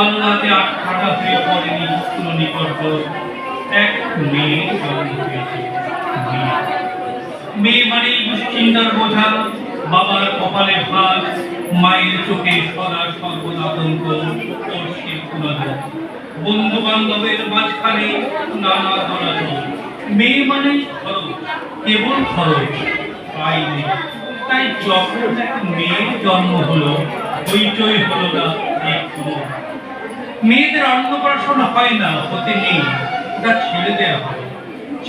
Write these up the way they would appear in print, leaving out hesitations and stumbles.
আল্লাহতে আটখানা হয়ে পড়েনি কোনো নিকট এক মেয়ে জন্ম হয়েছে। মেয়ে মানেই দুশ্চিন্তার বোঝা, বাবার কপালে ভার, মায়ের চোখে সদা সর্বদা আতঙ্ক ও বন্ধু বান্ধবের মাঝখানে নানা দলাচল। মেয়ে মানে খরচ, কেবল খরচ, তাই নেই। তাই যখন এক মেয়ের জন্ম হলো, হইচই হলো না একটু। মেয়েদের অন্নপ্রাশন হয় না, হতে নেই, ওটা ছেলেদের হয়।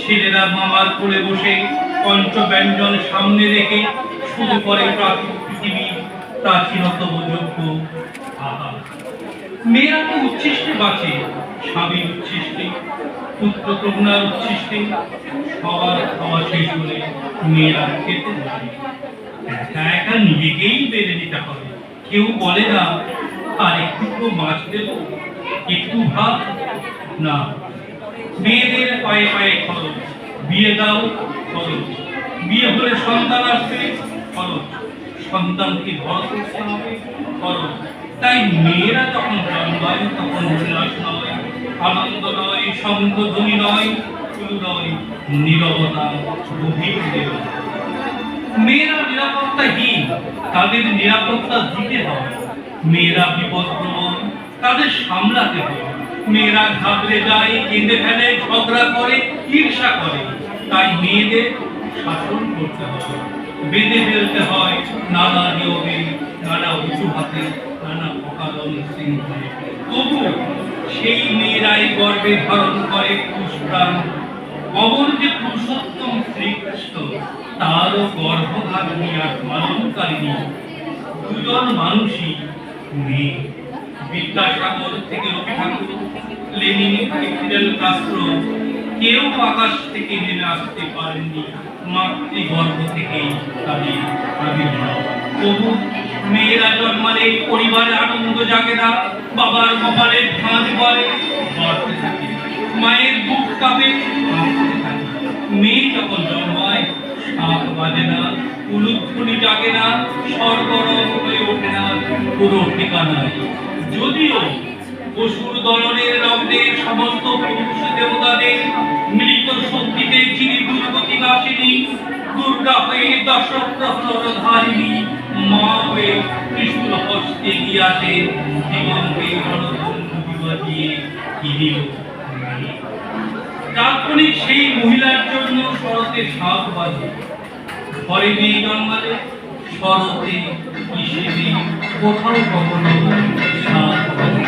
ছেলেরা মামার কোলে বসে পঞ্চব্যঞ্জন সামনে রেখে শুরু করে পৃথিবী প্রাচীনতম যজ্ঞ। আহা, মেয়েরা তো উচ্ছিষ্টে বাঁচে, স্বামীর উচ্ছিষ্টে, পুত্র কন্যার উচ্ছিষ্টে। সবার খাওয়া শেষ হলে মেয়েরা খেতে বসে। একা একা নিজেকেই বেড়ে দিতে হবে। কেউ বলে না আর একটু মাছ দেব, একটু ভাত না। মেয়েদের পায়ে পায়ে খরচ, বিয়ে দাও খরচ, বিয়ে হলে সন্তান আসবে খরচ, সন্তানকে বড় করতে হবে খরচ। তাই মেয়েরা যখন জন্মায় তখন উল্লাস নয়, আনন্দ নয়, শঙ্খধ্বনি নয়, ফুল নয়, নীরবতা, গভীর নীরবতা। মেয়েরা নিরাপত্তাহীন, তাদের নিরাপত্তা দিতে হবে। মেয়েরা বিপদপ্রবণ, তাদের সামলাতে হবে। মেয়েরা ঘাবড়ে যায়, কেঁদে ফেলে, ঝগড়া করে, ঈর্ষা করে। তাই মেয়েদের শাসন করতে হবে, বেঁধে ফেলতে হয় নানা নিয়মে, নানা অজুহাতে, নানা অকারণ শৃঙ্খলে। তবু সেই মেয়েরাই গর্বে ধারণ করে পুরুষ প্রাণ। অমর যে পুরুষোত্তম শ্রীকৃষ্ণ, তারও গর্ভধারিণী আর পালনকারিণী দুজন মানুষই মেয়ে। বিদ্যাসাগর থেকে রবি ঠাকুর, লেনিন থেকে ফিদেল কাস্ত্রো, কেউ আকাশ থেকে নেমে আসতে পারেননি, মাতৃগর্ভ থেকেই তাদের আবির্ভাব। তবু মেয়েরা জন্মালে পরিবারে আনন্দ জাগে না, বাবার কপালে ভাঁজ পড়ে, বাড়তে থাকে, মায়ের বুক কাঁপে, কাঁপতে থাকে। মেয়ে যখন জন্মায় শাঁখ বাজে না, উলুধ্বনি জাগে না, সরগরম হয়ে ওঠে না পুরো ঠিকানায়। যদিও অসুর দলনের লগ্নে সমস্ত পুরুষ দেবতাদের মিলিত শক্তিতে যিনি দুর্গতি নাশিনী, দুর্গা হয়ে দশপ্রহরধারিণী, মা হয়ে ত্রিশূল হস্তে এগিয়ে আসে জীবনকে রণধনু বাজিয়ে কিনিল। কাল্পনিক সেই মহিলার জন্য শরতে শাঁখ বাজে। ঘরে মেয়ে জন্মালে শরতে হিসেবে কোথাও কখনো শাঁখ বাজে।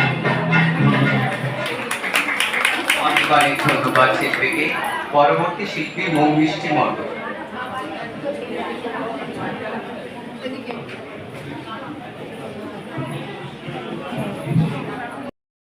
অনেক ধন্যবাদ শিল্পীকে। পরবর্তী শিল্পী মৌমিষ্টি মণ্ডল।